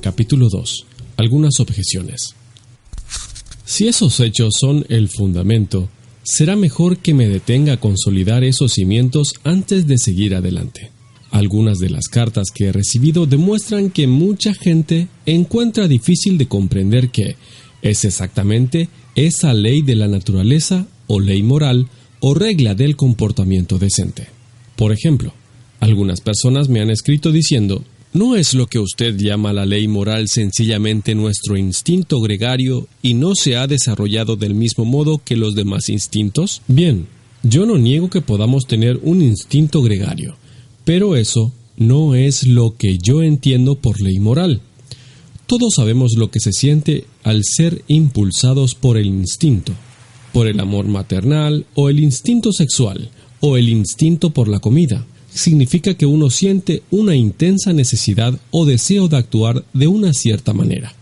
Capítulo 2. Algunas objeciones. Si esos hechos son el fundamento, será mejor que me detenga a consolidar esos cimientos antes de seguir adelante. Algunas de las cartas que he recibido demuestran que mucha gente encuentra difícil de comprender que es exactamente esa ley de la naturaleza o ley moral o regla del comportamiento decente. Por ejemplo, algunas personas me han escrito diciendo: ¿no es lo que usted llama la ley moral sencillamente nuestro instinto gregario y no se ha desarrollado del mismo modo que los demás instintos? Bien, yo no niego que podamos tener un instinto gregario, pero eso no es lo que yo entiendo por ley moral. Todos sabemos lo que se siente al ser impulsados por el instinto, por el amor maternal o el instinto sexual o el instinto por la comida. Significa que uno siente una intensa necesidad o deseo de actuar de una cierta manera.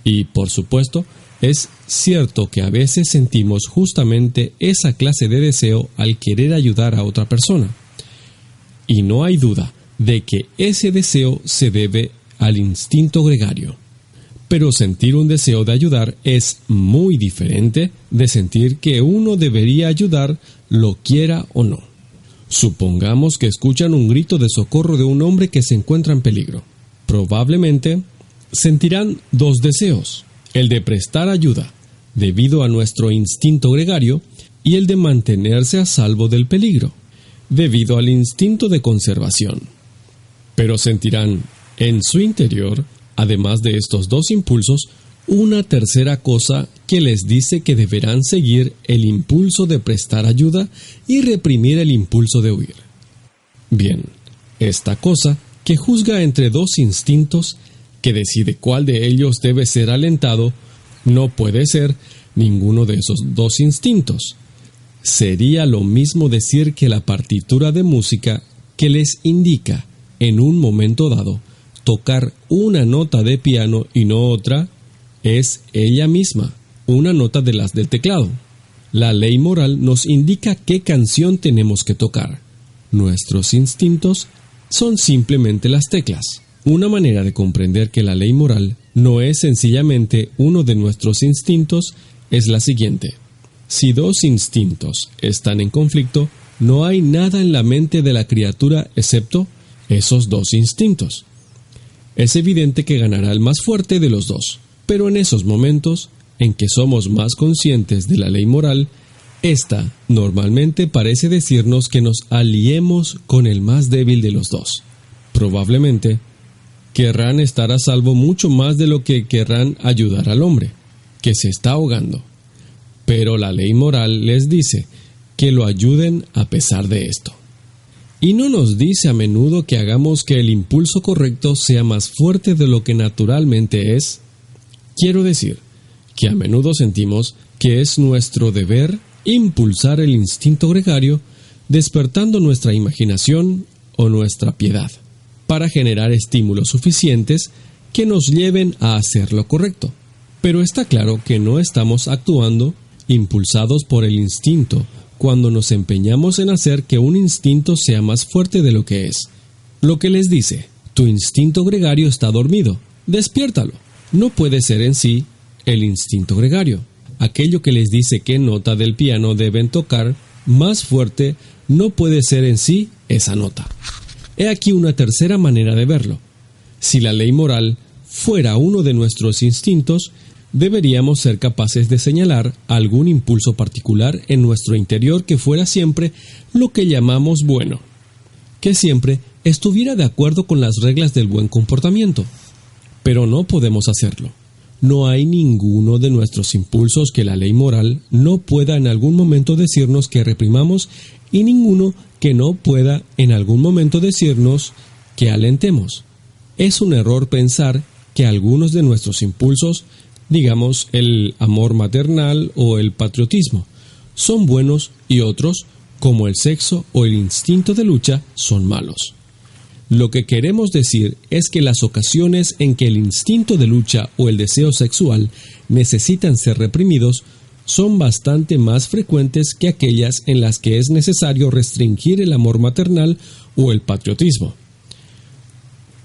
Y, por supuesto, es cierto que a veces sentimos justamente esa clase de deseo al querer ayudar a otra persona. Y no hay duda de que ese deseo se debe al instinto gregario. Pero sentir un deseo de ayudar es muy diferente de sentir que uno debería ayudar, lo quiera o no. Supongamos que escuchan un grito de socorro de un hombre que se encuentra en peligro. Probablemente sentirán dos deseos: el de prestar ayuda, debido a nuestro instinto gregario, y el de mantenerse a salvo del peligro, debido al instinto de conservación. Pero sentirán en su interior, además de estos dos impulsos, una tercera cosa que les dice que deberán seguir el impulso de prestar ayuda y reprimir el impulso de huir. Bien, esta cosa que juzga entre dos instintos, que decide cuál de ellos debe ser alentado, no puede ser ninguno de esos dos instintos. Sería lo mismo decir que la partitura de música que les indica, en un momento dado, tocar una nota de piano y no otra, es ella misma, una nota de las del teclado. La ley moral nos indica qué canción tenemos que tocar. Nuestros instintos son simplemente las teclas. Una manera de comprender que la ley moral no es sencillamente uno de nuestros instintos es la siguiente. Si dos instintos están en conflicto, no hay nada en la mente de la criatura excepto esos dos instintos. Es evidente que ganará el más fuerte de los dos. Pero en esos momentos en que somos más conscientes de la ley moral, esta normalmente parece decirnos que nos aliemos con el más débil de los dos. Probablemente querrán estar a salvo mucho más de lo que querrán ayudar al hombre, que se está ahogando. Pero la ley moral les dice que lo ayuden a pesar de esto. Y no nos dice a menudo que hagamos que el impulso correcto sea más fuerte de lo que naturalmente es. Quiero decir que a menudo sentimos que es nuestro deber impulsar el instinto gregario, despertando nuestra imaginación o nuestra piedad, para generar estímulos suficientes que nos lleven a hacer lo correcto. Pero está claro que no estamos actuando impulsados por el instinto cuando nos empeñamos en hacer que un instinto sea más fuerte de lo que es. Lo que les dice: tu instinto gregario está dormido, despiértalo. No puede ser en sí el instinto gregario. Aquello que les dice qué nota del piano deben tocar más fuerte no puede ser en sí esa nota. He aquí una tercera manera de verlo. Si la ley moral fuera uno de nuestros instintos, deberíamos ser capaces de señalar algún impulso particular en nuestro interior que fuera siempre lo que llamamos bueno, que siempre estuviera de acuerdo con las reglas del buen comportamiento. Pero no podemos hacerlo. No hay ninguno de nuestros impulsos que la ley moral no pueda en algún momento decirnos que reprimamos y ninguno que no pueda en algún momento decirnos que alentemos. Es un error pensar que algunos de nuestros impulsos, digamos el amor maternal o el patriotismo, son buenos y otros, como el sexo o el instinto de lucha, son malos. Lo que queremos decir es que las ocasiones en que el instinto de lucha o el deseo sexual necesitan ser reprimidos son bastante más frecuentes que aquellas en las que es necesario restringir el amor maternal o el patriotismo.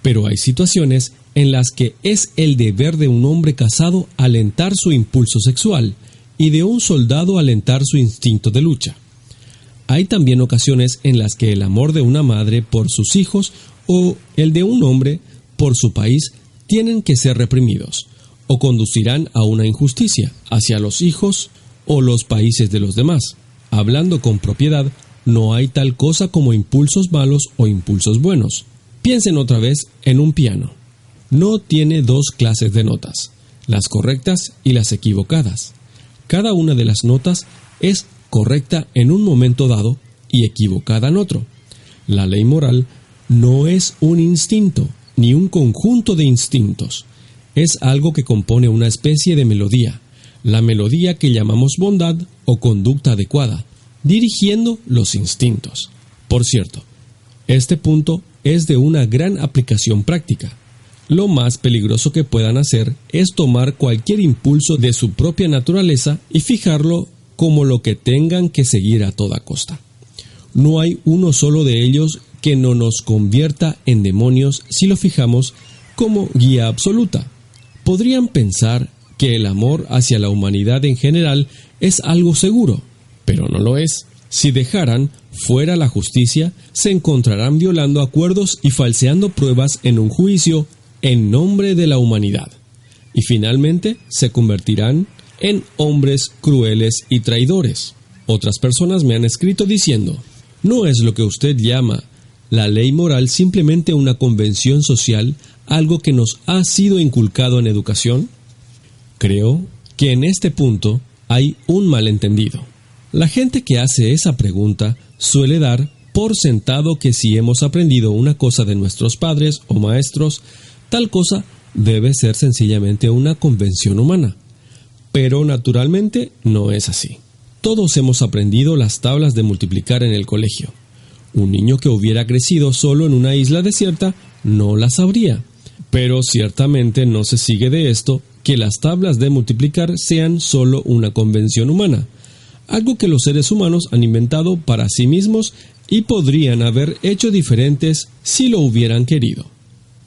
Pero hay situaciones en las que es el deber de un hombre casado alentar su impulso sexual y de un soldado alentar su instinto de lucha. Hay también ocasiones en las que el amor de una madre por sus hijos o el de un hombre por su país tienen que ser reprimidos o conducirán a una injusticia hacia los hijos o los países de los demás. Hablando con propiedad, no hay tal cosa como impulsos malos o impulsos buenos. Piensen otra vez en un piano. No tiene dos clases de notas, las correctas y las equivocadas. Cada una de las notas es correcta en un momento dado y equivocada en otro. La ley moral no es un instinto, ni un conjunto de instintos. Es algo que compone una especie de melodía, la melodía que llamamos bondad o conducta adecuada, dirigiendo los instintos. Por cierto, este punto es de una gran aplicación práctica. Lo más peligroso que puedan hacer es tomar cualquier impulso de su propia naturaleza y fijarlo como lo que tengan que seguir a toda costa. No hay uno solo de ellos que no nos convierta en demonios si lo fijamos como guía absoluta. Podrían pensar que el amor hacia la humanidad en general es algo seguro, pero no lo es. Si dejaran fuera la justicia, se encontrarán violando acuerdos y falseando pruebas en un juicio en nombre de la humanidad. Y finalmente se convertirán en hombres crueles y traidores. Otras personas me han escrito diciendo: ¿no es lo que usted llama la ley moral simplemente una convención social, algo que nos ha sido inculcado en educación? Creo que en este punto hay un malentendido. La gente que hace esa pregunta suele dar por sentado que si hemos aprendido una cosa de nuestros padres o maestros, tal cosa debe ser sencillamente una convención humana. Pero naturalmente no es así. Todos hemos aprendido las tablas de multiplicar en el colegio. Un niño que hubiera crecido solo en una isla desierta no las sabría. Pero ciertamente no se sigue de esto que las tablas de multiplicar sean solo una convención humana, algo que los seres humanos han inventado para sí mismos y podrían haber hecho diferentes si lo hubieran querido.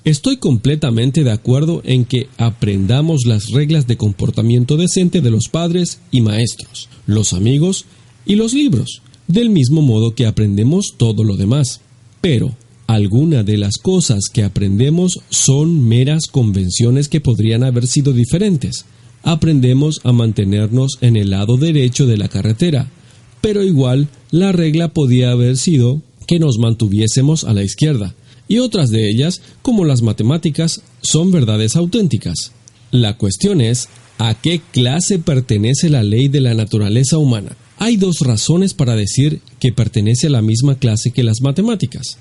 Estoy completamente de acuerdo en que aprendamos las reglas de comportamiento decente de los padres y maestros, los amigos y los libros, del mismo modo que aprendemos todo lo demás. Pero algunas de las cosas que aprendemos son meras convenciones que podrían haber sido diferentes. Aprendemos a mantenernos en el lado derecho de la carretera, pero igual la regla podía haber sido que nos mantuviésemos a la izquierda. Y otras de ellas, como las matemáticas, son verdades auténticas. La cuestión es, ¿a qué clase pertenece la ley de la naturaleza humana? Hay dos razones para decir que pertenece a la misma clase que las matemáticas.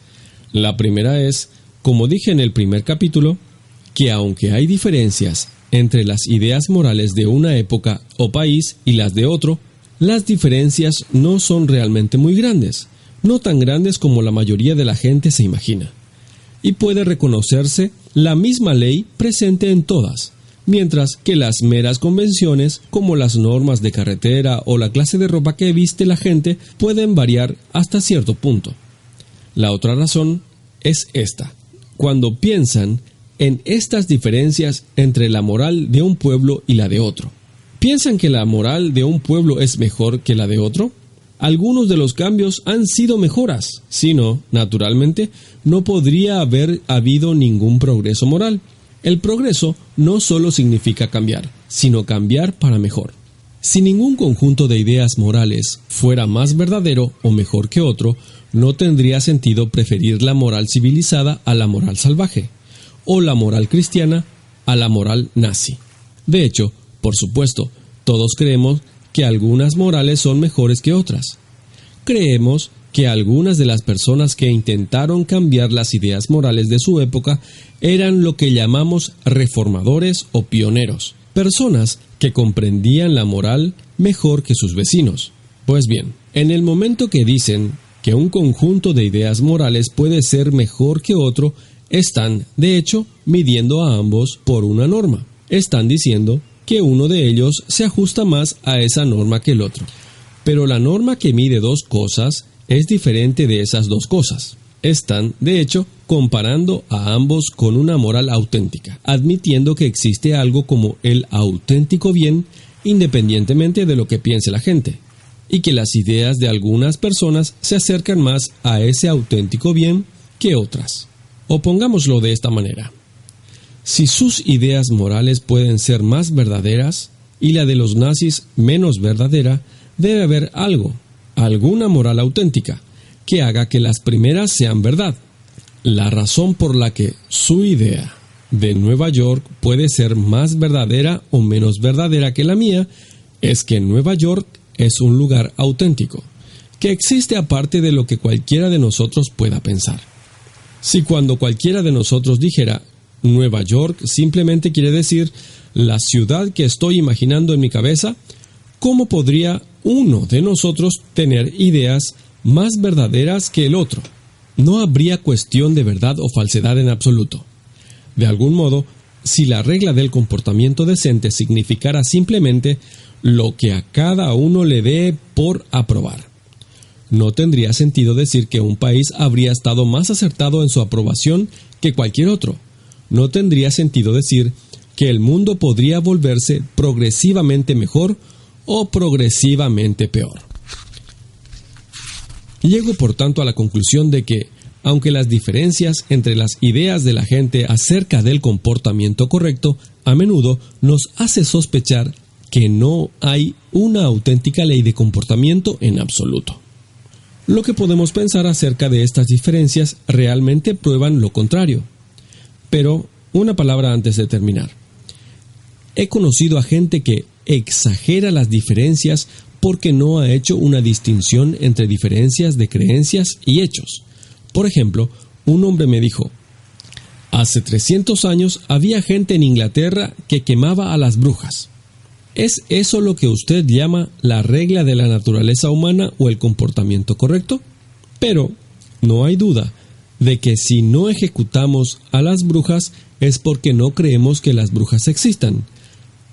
La primera es, como dije en el primer capítulo, que aunque hay diferencias entre las ideas morales de una época o país y las de otro, las diferencias no son realmente muy grandes, no tan grandes como la mayoría de la gente se imagina. Y puede reconocerse la misma ley presente en todas, mientras que las meras convenciones, como las normas de carretera o la clase de ropa que viste la gente, pueden variar hasta cierto punto. La otra razón es esta. Cuando piensan en estas diferencias entre la moral de un pueblo y la de otro, ¿piensan que la moral de un pueblo es mejor que la de otro? Algunos de los cambios han sido mejoras, si no, naturalmente, no podría haber habido ningún progreso moral. El progreso no solo significa cambiar, sino cambiar para mejor. Si ningún conjunto de ideas morales fuera más verdadero o mejor que otro, no tendría sentido preferir la moral civilizada a la moral salvaje, o la moral cristiana a la moral nazi. De hecho, por supuesto, todos creemos que algunas morales son mejores que otras. Creemos que algunas de las personas que intentaron cambiar las ideas morales de su época eran lo que llamamos reformadores o pioneros, personas que comprendían la moral mejor que sus vecinos. Pues bien, en el momento que dicen que un conjunto de ideas morales puede ser mejor que otro, están, de hecho, midiendo a ambos por una norma. Están diciendo que uno de ellos se ajusta más a esa norma que el otro. Pero la norma que mide dos cosas es diferente de esas dos cosas. Están, de hecho, comparando a ambos con una moral auténtica, admitiendo que existe algo como el auténtico bien, independientemente de lo que piense la gente, y que las ideas de algunas personas se acercan más a ese auténtico bien que otras. O pongámoslo de esta manera: si sus ideas morales pueden ser más verdaderas y la de los nazis menos verdadera, debe haber algo, alguna moral auténtica, que haga que las primeras sean verdad. La razón por la que su idea de Nueva York puede ser más verdadera o menos verdadera que la mía es que Nueva York es un lugar auténtico, que existe aparte de lo que cualquiera de nosotros pueda pensar. Si cuando cualquiera de nosotros dijera Nueva York simplemente quiere decir la ciudad que estoy imaginando en mi cabeza, ¿cómo podría uno de nosotros tener ideas más verdaderas que el otro? No habría cuestión de verdad o falsedad en absoluto. De algún modo, si la regla del comportamiento decente significara simplemente lo que a cada uno le dé por aprobar, no tendría sentido decir que un país habría estado más acertado en su aprobación que cualquier otro. No tendría sentido decir que el mundo podría volverse progresivamente mejor o progresivamente peor. Llego, por tanto, a la conclusión de que, aunque las diferencias entre las ideas de la gente acerca del comportamiento correcto a menudo nos hace sospechar que no hay una auténtica ley de comportamiento en absoluto. Lo que podemos pensar acerca de estas diferencias realmente prueban lo contrario. Pero, una palabra antes de terminar. He conocido a gente que exagera las diferencias porque no ha hecho una distinción entre diferencias de creencias y hechos. Por ejemplo, un hombre me dijo: hace 300 años había gente en Inglaterra que quemaba a las brujas. ¿Es eso lo que usted llama la regla de la naturaleza humana o el comportamiento correcto? Pero no hay duda de que si no ejecutamos a las brujas es porque no creemos que las brujas existan.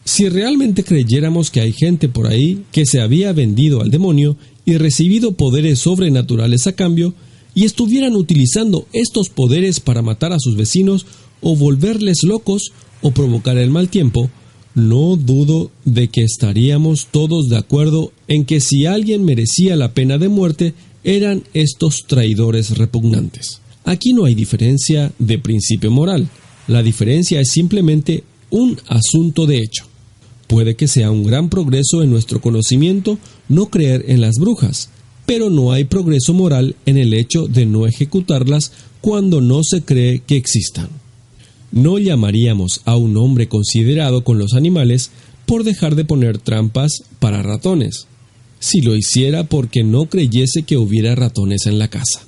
Si realmente creyéramos que hay gente por ahí que se había vendido al demonio y recibido poderes sobrenaturales a cambio, y estuvieran utilizando estos poderes para matar a sus vecinos o volverles locos o provocar el mal tiempo, no dudo de que estaríamos todos de acuerdo en que si alguien merecía la pena de muerte, eran estos traidores repugnantes. Aquí no hay diferencia de principio moral. La diferencia es simplemente un asunto de hecho. Puede que sea un gran progreso en nuestro conocimiento no creer en las brujas, pero no hay progreso moral en el hecho de no ejecutarlas cuando no se cree que existan. No llamaríamos a un hombre considerado con los animales por dejar de poner trampas para ratones, si lo hiciera porque no creyese que hubiera ratones en la casa.